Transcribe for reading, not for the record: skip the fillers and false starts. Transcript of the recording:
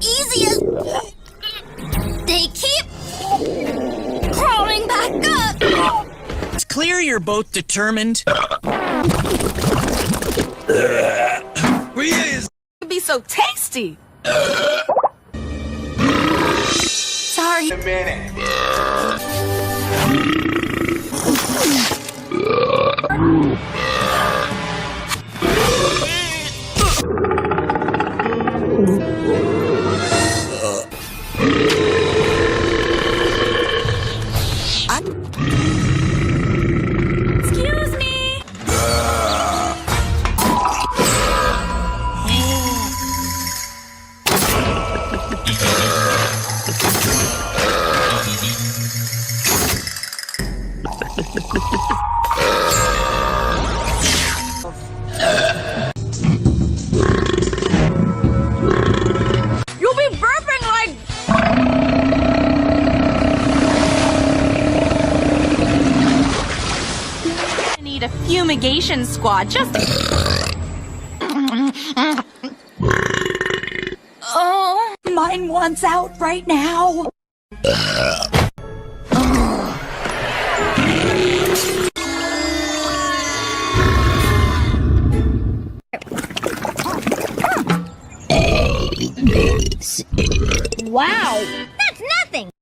Easy as... They keep crawling back up. It's clear you're both determined. It'd be so tasty. Sorry. A minute. Excuse me. You'll be burping like... I need a fumigation squad, just... Oh, mine wants out right now. Wow, that's nothing.